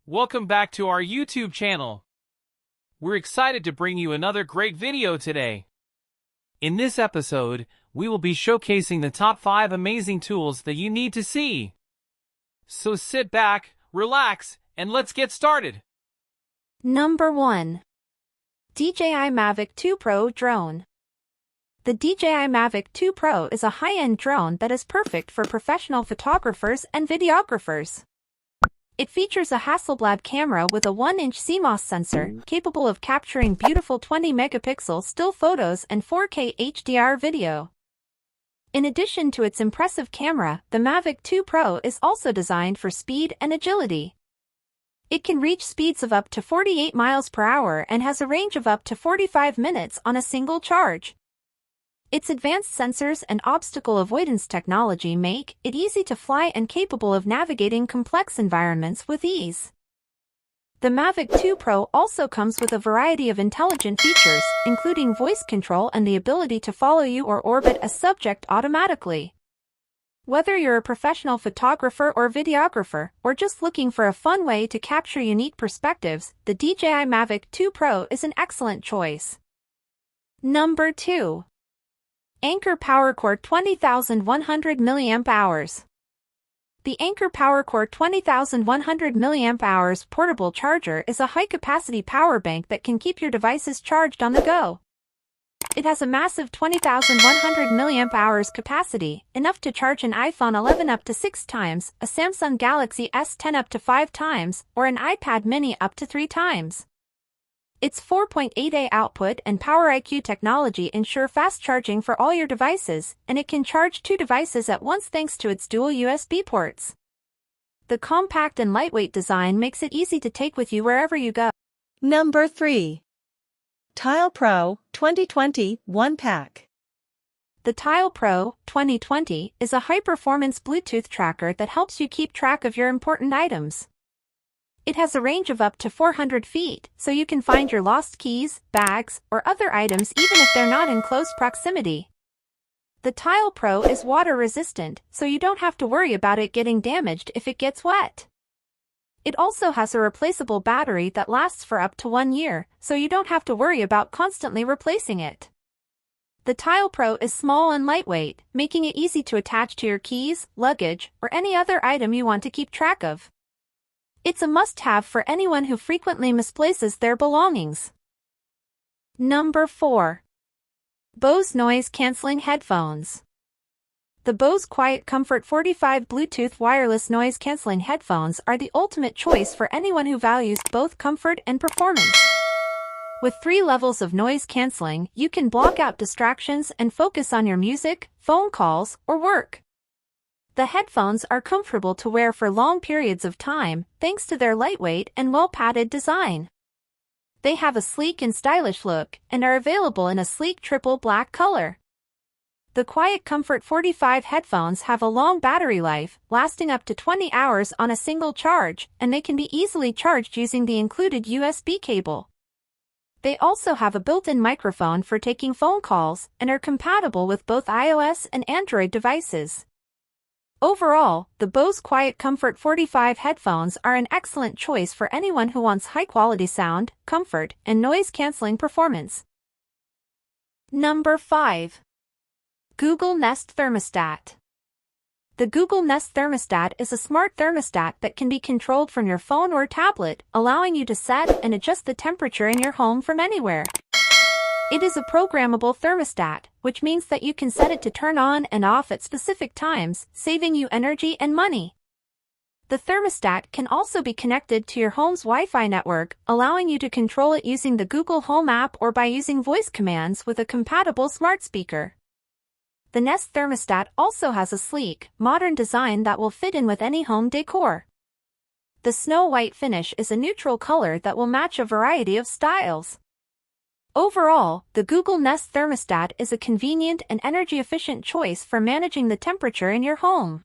Welcome back to our YouTube channel. We're excited to bring you another great video today. In this episode, we will be showcasing the top 5 amazing tools that you need to see. So sit back, relax, and let's get started. Number 1. DJI Mavic 2 Pro Drone. The DJI Mavic 2 Pro is a high-end drone that is perfect for professional photographers and videographers. It features a Hasselblad camera with a 1-inch CMOS sensor, capable of capturing beautiful 20-megapixel still photos and 4K HDR video. In addition to its impressive camera, the Mavic 2 Pro is also designed for speed and agility. It can reach speeds of up to 48 miles per hour and has a range of up to 45 minutes on a single charge. Its advanced sensors and obstacle avoidance technology make it easy to fly and capable of navigating complex environments with ease. The Mavic 2 Pro also comes with a variety of intelligent features, including voice control and the ability to follow you or orbit a subject automatically. Whether you're a professional photographer or videographer, or just looking for a fun way to capture unique perspectives, the DJI Mavic 2 Pro is an excellent choice. Number 2. Anker PowerCore 20,100 mAh. The Anker PowerCore 20,100 mAh portable charger is a high-capacity power bank that can keep your devices charged on the go. It has a massive 20,100 mAh capacity, enough to charge an iPhone 11 up to 6 times, a Samsung Galaxy S10 up to 5 times, or an iPad mini up to 3 times. Its 4.8A output and PowerIQ technology ensure fast charging for all your devices, and it can charge 2 devices at once thanks to its dual USB ports. The compact and lightweight design makes it easy to take with you wherever you go. Number 3. Tile Pro 2020 1-Pack. The Tile Pro 2020 is a high-performance Bluetooth tracker that helps you keep track of your important items. It has a range of up to 400 feet, so you can find your lost keys, bags, or other items even if they're not in close proximity. The Tile Pro is water-resistant, so you don't have to worry about it getting damaged if it gets wet. It also has a replaceable battery that lasts for up to 1 year, so you don't have to worry about constantly replacing it. The Tile Pro is small and lightweight, making it easy to attach to your keys, luggage, or any other item you want to keep track of. It's a must-have for anyone who frequently misplaces their belongings. Number 4. Bose Noise Cancelling Headphones. The Bose Quiet Comfort 45 Bluetooth wireless noise cancelling headphones are the ultimate choice for anyone who values both comfort and performance. With 3 levels of noise cancelling, you can block out distractions and focus on your music, phone calls, or work. The headphones are comfortable to wear for long periods of time, thanks to their lightweight and well-padded design. They have a sleek and stylish look, and are available in a sleek triple black color. The Quiet Comfort 45 headphones have a long battery life, lasting up to 20 hours on a single charge, and they can be easily charged using the included USB cable. They also have a built-in microphone for taking phone calls, and are compatible with both iOS and Android devices. Overall, the Bose Quiet Comfort 45 headphones are an excellent choice for anyone who wants high-quality sound, comfort, and noise-canceling performance. Number 5. Google Nest Thermostat. The Google Nest Thermostat is a smart thermostat that can be controlled from your phone or tablet, allowing you to set and adjust the temperature in your home from anywhere. It is a programmable thermostat, which means that you can set it to turn on and off at specific times, saving you energy and money. The thermostat can also be connected to your home's Wi-Fi network, allowing you to control it using the Google Home app or by using voice commands with a compatible smart speaker. The Nest thermostat also has a sleek, modern design that will fit in with any home decor. The snow white finish is a neutral color that will match a variety of styles. Overall, the Google Nest thermostat is a convenient and energy-efficient choice for managing the temperature in your home.